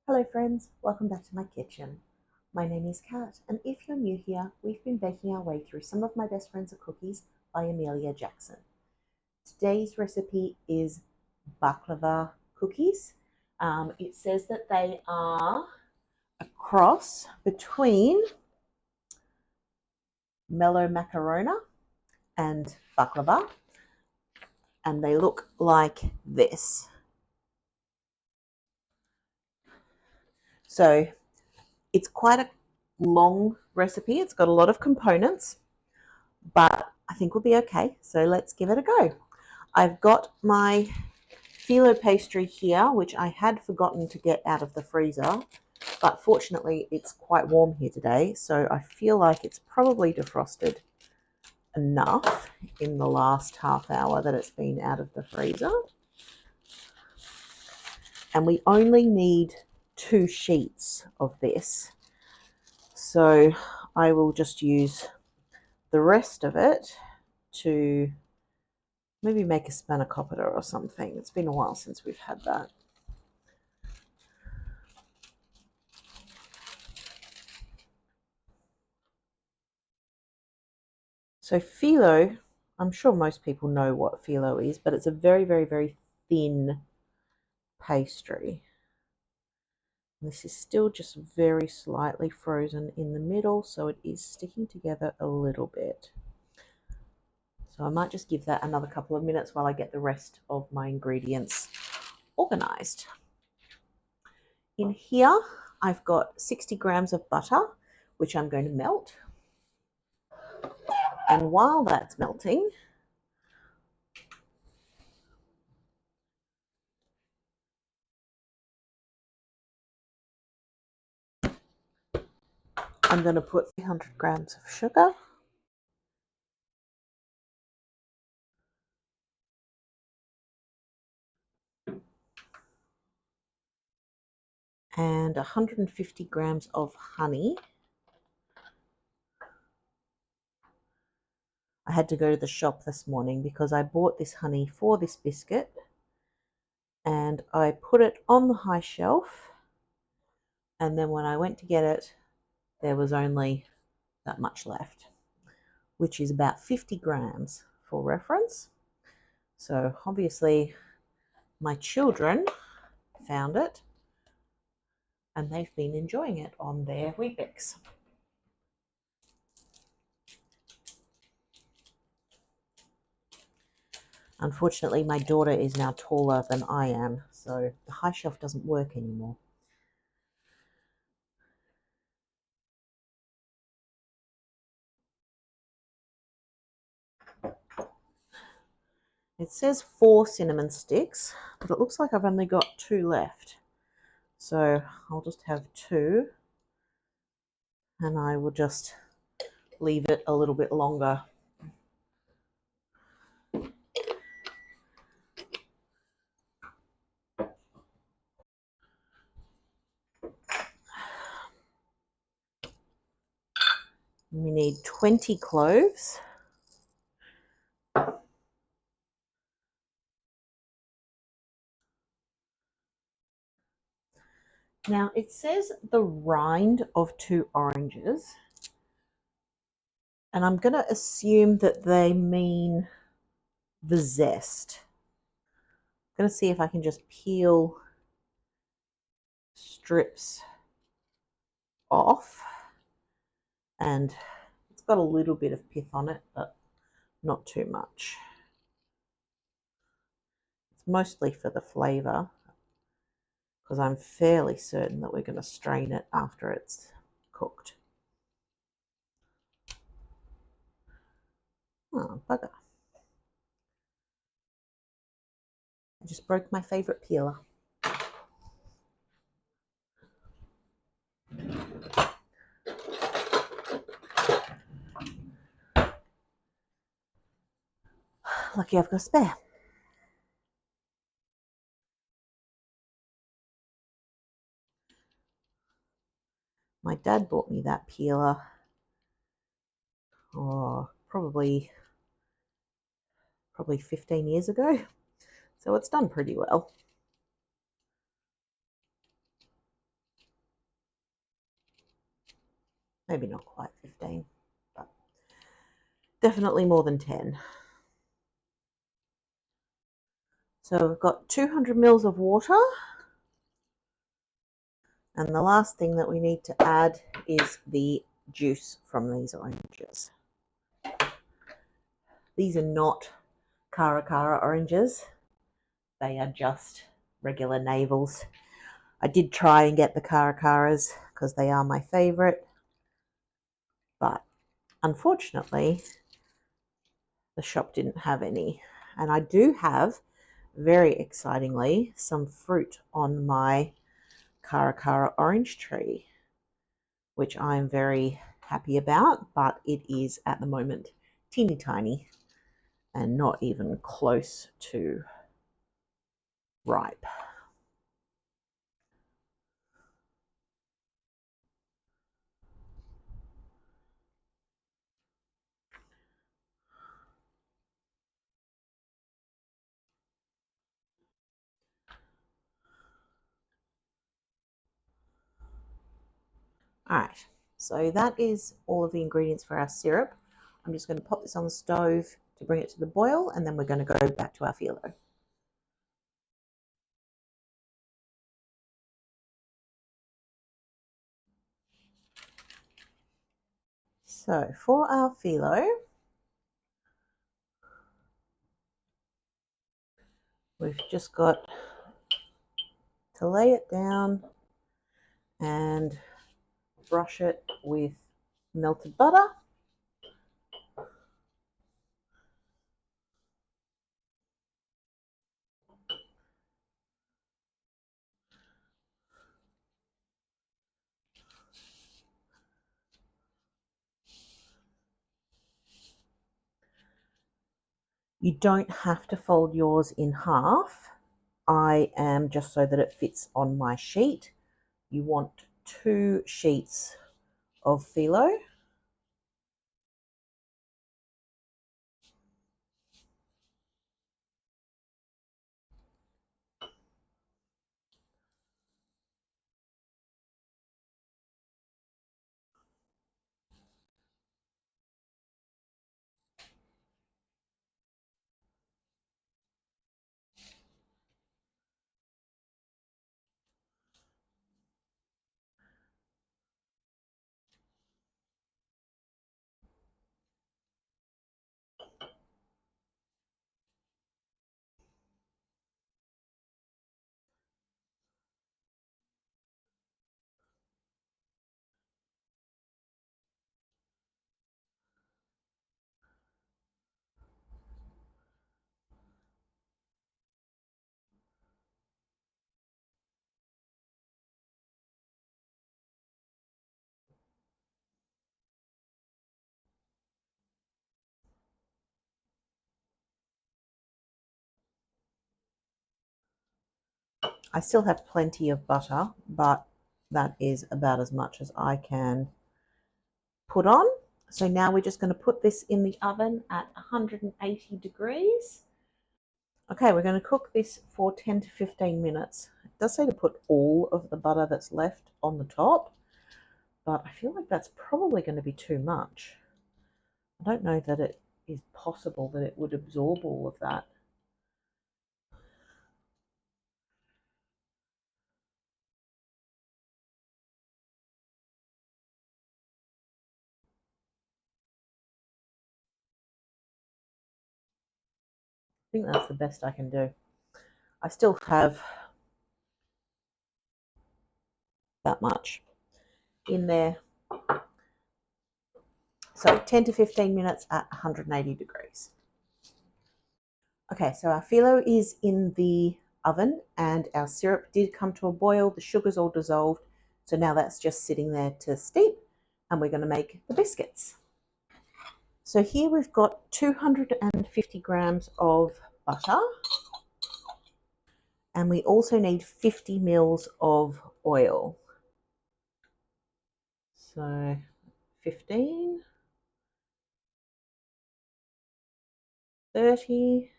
Hello friends, welcome back to my kitchen. My name is Kat, and if you're new here, we've been baking our way through Some of My Best Friends Are Cookies by Emelia Jackson. Today's recipe is baklava cookies. It says that they are a cross between mellow macarona and baklava, and they look like this. So it's quite a long recipe. It's got a lot of components, but I think we'll be okay. So let's give it a go. I've got my phyllo pastry here, which I had forgotten to get out of the freezer, but fortunately it's quite warm here today, so I feel like it's probably defrosted enough in the last half hour that it's been out of the freezer. And we only need 2 sheets of this, so I will just use the rest of it to maybe make a spanakopita or something. It's been a while since we've had that. So phyllo, I'm sure most people know what phyllo is, but it's a very, very, very thin pastry. And this is still just very slightly frozen in the middle, so it is sticking together a little bit. So I might just give that another couple of minutes while I get the rest of my ingredients organized. In here, I've got 60 grams of butter, which I'm going to melt. And while that's melting, I'm going to put 300 grams of sugar, and 150 grams of honey. I had to go to the shop this morning because I bought this honey for this biscuit, and I put it on the high shelf, and then when I went to get it, there was only that much left, which is about 50 grams for reference. So obviously my children found it and they've been enjoying it on their Weet-Bix. Unfortunately, my daughter is now taller than I am, so the high shelf doesn't work anymore. It says 4 cinnamon sticks, but it looks like I've only got 2 left. So I'll just have 2, and I will just leave it a little bit longer. We need 20 cloves. Now it says the rind of 2 oranges, and I'm going to assume that they mean the zest. I'm going to see if I can just peel strips off, and it's got a little bit of pith on it, but not too much. It's mostly for the flavour, because I'm fairly certain that we're going to strain it after it's cooked. Oh, bugger. I just broke my favourite peeler. Lucky I've got a spare. My dad bought me that peeler, probably 15 years ago, so it's done pretty well. maybe not quite 15, but definitely more than 10. So we've got 200 mils of water. And the last thing that we need to add is the juice from these oranges. These are not Cara Cara oranges. They are just regular navels. I did try and get the Cara Caras because they are my favourite, but unfortunately the shop didn't have any. And I do have, very excitingly, some fruit on my Cara Cara orange tree, which I'm very happy about, but it is at the moment teeny tiny and not even close to ripe. All right, so that is all of the ingredients for our syrup. I'm just going to pop this on the stove to bring it to the boil, and then we're going to go back to our phyllo. So for our phyllo, we've just got to lay it down and brush it with melted butter. You don't have to fold yours in half. I am just so that it fits on my sheet. You want 2 sheets of phyllo. I still have plenty of butter, but that is about as much as I can put on. So now we're just going to put this in the oven at 180 degrees. Okay, we're going to cook this for 10 to 15 minutes. It does say to put all of the butter that's left on the top, but I feel like that's probably going to be too much. I don't know that it is possible that it would absorb all of that. I think that's the best I can do. I still have that much in there. So 10 to 15 minutes at 180 degrees. Okay, so our phyllo is in the oven and our syrup did come to a boil. The sugar's all dissolved. So now that's just sitting there to steep, and we're going to make the biscuits. So here we've got 250 grams of butter, and we also need 50 mils of oil. So 15, 30,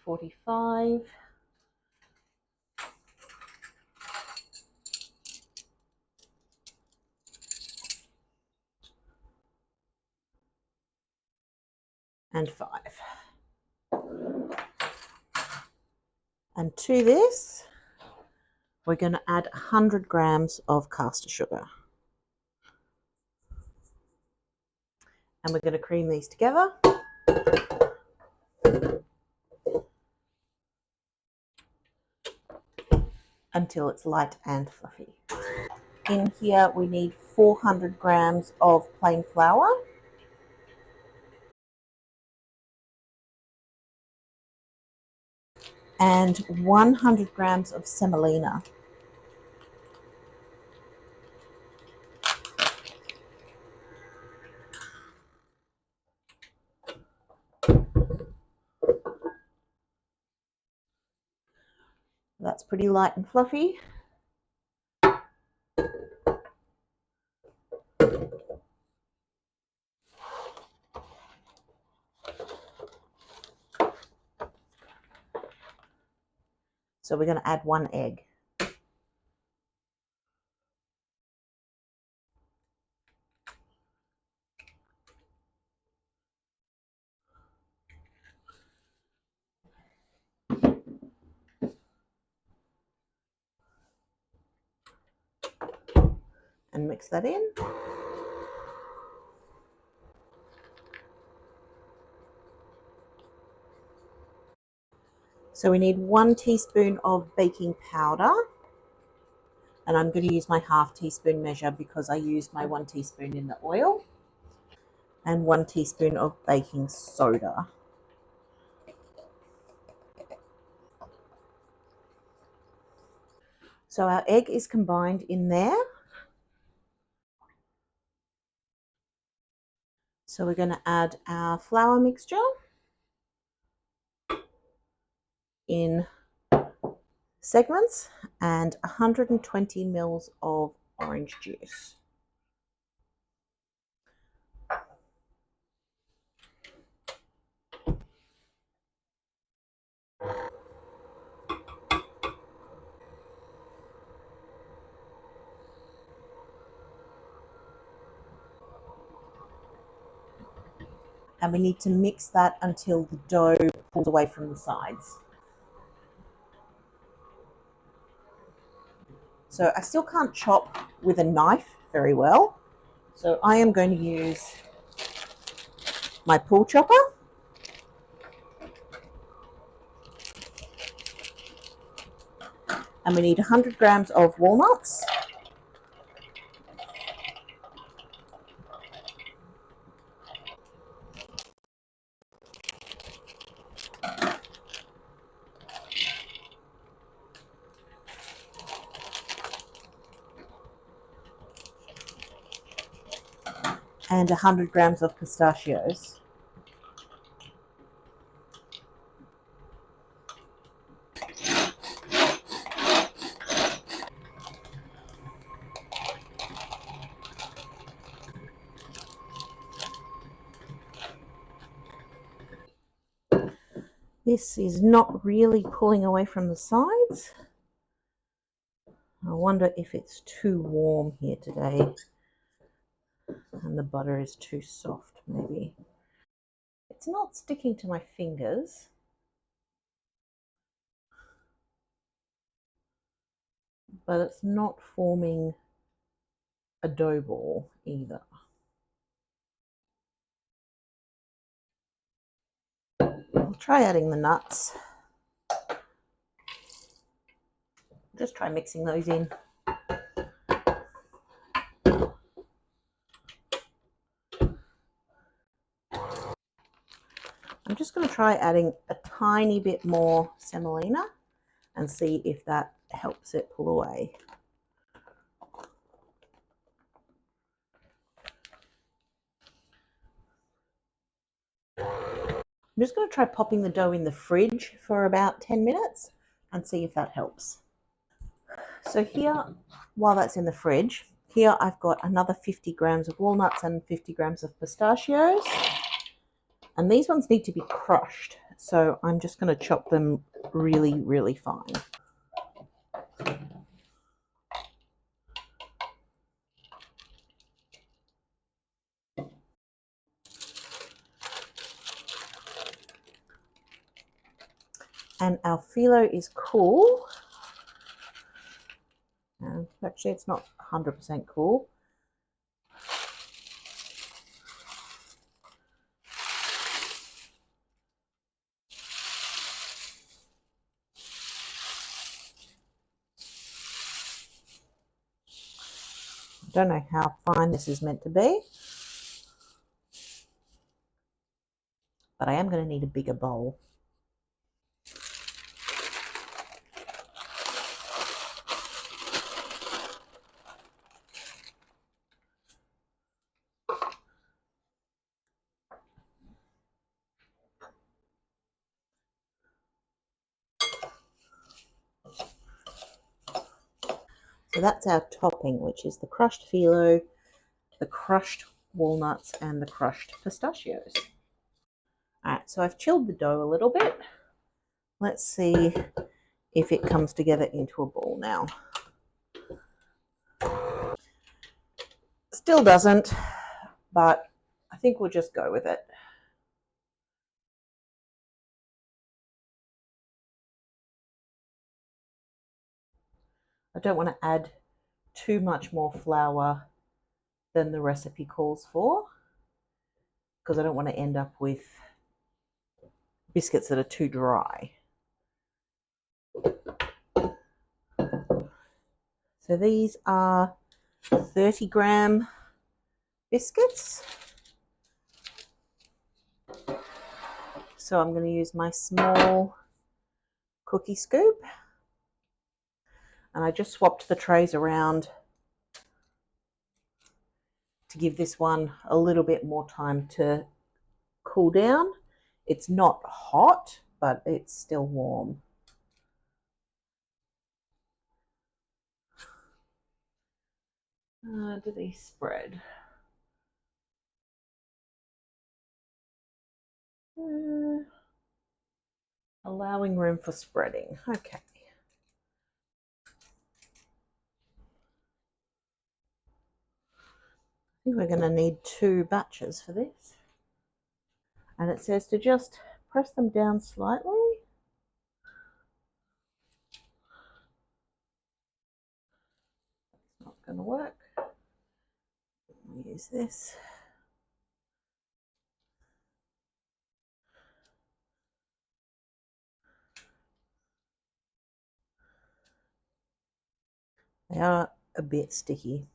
45, and 5. And to this, we're going to add 100 grams of caster sugar. And we're going to cream these together. Until it's light and fluffy. In here, we need 400 grams of plain flour. And 100 grams of semolina. That's pretty light and fluffy. So we're going to add 1 egg. And mix that in. So we need 1 teaspoon of baking powder. And I'm going to use my ½ teaspoon measure because I used my 1 teaspoon in the oil. And 1 teaspoon of baking soda. So our egg is combined in there. So we're going to add our flour mixture in segments and 120 ml of orange juice. And we need to mix that until the dough pulls away from the sides. So I still can't chop with a knife very well. So I am going to use my pull chopper. And we need 100 grams of walnuts. And 100 grams of pistachios. This is not really pulling away from the sides. I wonder if it's too warm here today and the butter is too soft, maybe. It's not sticking to my fingers. But it's not forming a dough ball either. I'll try adding the nuts. Just try mixing those in. I'm just going to try adding a tiny bit more semolina and see if that helps it pull away. I'm just going to try popping the dough in the fridge for about 10 minutes and see if that helps. So here, while that's in the fridge, here I've got another 50 grams of walnuts and 50 grams of pistachios. And these ones need to be crushed, so I'm just going to chop them really, really fine. And our phyllo is cool. Actually, it's not 100% cool. I don't know how fine this is meant to be, but I am going to need a bigger bowl. So that's our topping, which is the crushed phyllo, the crushed walnuts, and the crushed pistachios. All right, so I've chilled the dough a little bit. Let's see if it comes together into a ball now. Still doesn't, but I think we'll just go with it. I don't want to add too much more flour than the recipe calls for, because I don't want to end up with biscuits that are too dry. So these are 30-gram biscuits. So I'm going to use my small cookie scoop, and I just swapped the trays around to give this one a little bit more time to cool down. It's not hot, but it's still warm. Do these spread? Allowing room for spreading. Okay. I think we're going to need 2 batches for this. And it says to just press them down slightly. It's not going to work. I'll use this. They are a bit sticky.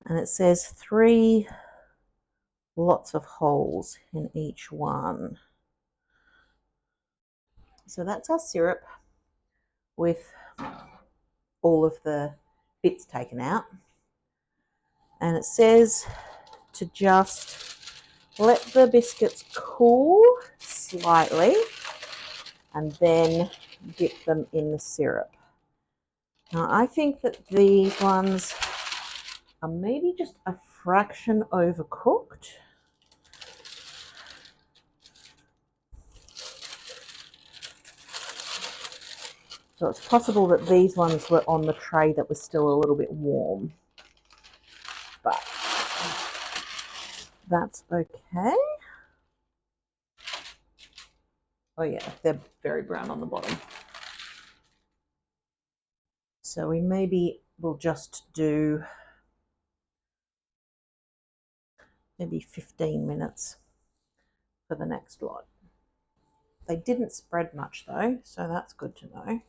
And it says 3 lots of holes in each one. So that's our syrup with all of the bits taken out. And it says to just let the biscuits cool slightly and then dip them in the syrup. Now I think that these ones are maybe just a fraction overcooked. So it's possible that these ones were on the tray that was still a little bit warm. But that's okay. Oh yeah, they're very brown on the bottom. So we maybe will just do maybe 15 minutes for the next lot. They didn't spread much though, so that's good to know.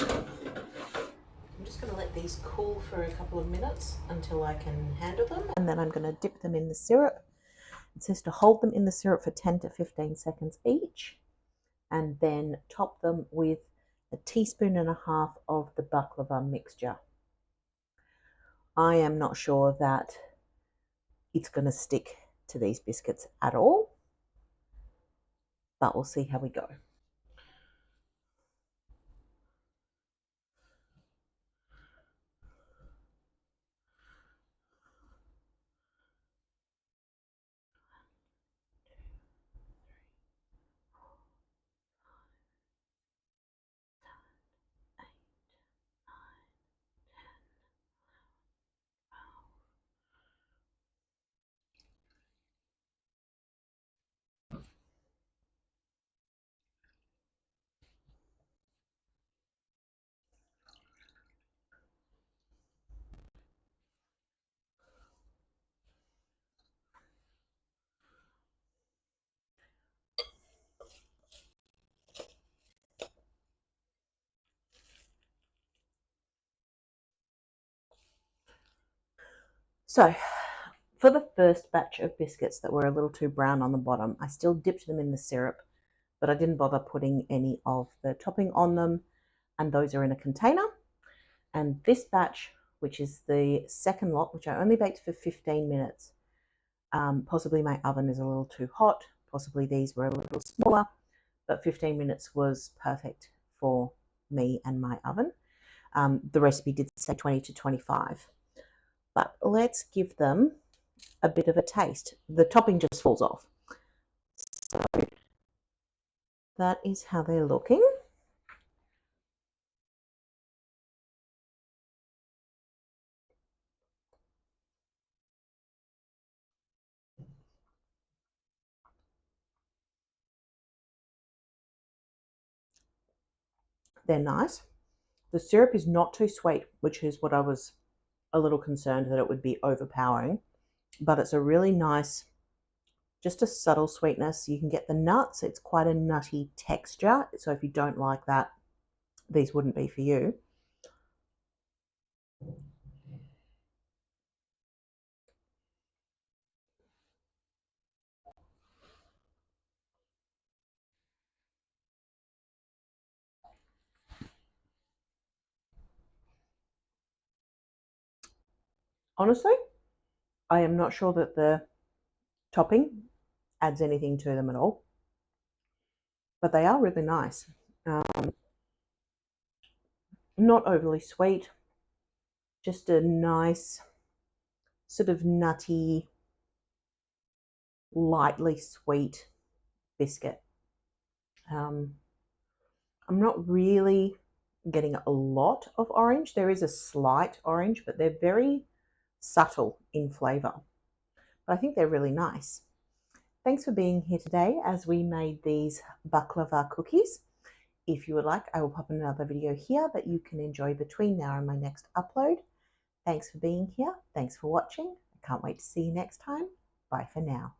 I'm just going to let these cool for a couple of minutes until I can handle them, and then I'm going to dip them in the syrup. It says to hold them in the syrup for 10 to 15 seconds each, and then top them with a teaspoon and a half of the baklava mixture. I am not sure that it's going to stick to these biscuits at all, but we'll see how we go. So for the first batch of biscuits that were a little too brown on the bottom, I still dipped them in the syrup, but I didn't bother putting any of the topping on them, and those are in a container. And this batch, which is the second lot, which I only baked for 15 minutes, possibly my oven is a little too hot, possibly these were a little smaller, but 15 minutes was perfect for me and my oven. The recipe did say 20 to 25, but let's give them a bit of a taste. The topping just falls off. So that is how they're looking. They're nice. The syrup is not too sweet, which is what I was a little concerned that it would be overpowering, but it's a really nice, just a subtle sweetness. You can get the nuts. It's quite a nutty texture. So if you don't like that, these wouldn't be for you. Honestly, I am not sure that the topping adds anything to them at all, but they are really nice. Not overly sweet, just a nice sort of nutty, lightly sweet biscuit. I'm not really getting a lot of orange. There is a slight orange, but they're very subtle in flavour. But I think they're really nice. Thanks for being here today as we made these baklava cookies. If you would like, I will pop in another video here that you can enjoy between now and my next upload. Thanks for being here. Thanks for watching. I can't wait to see you next time. Bye for now.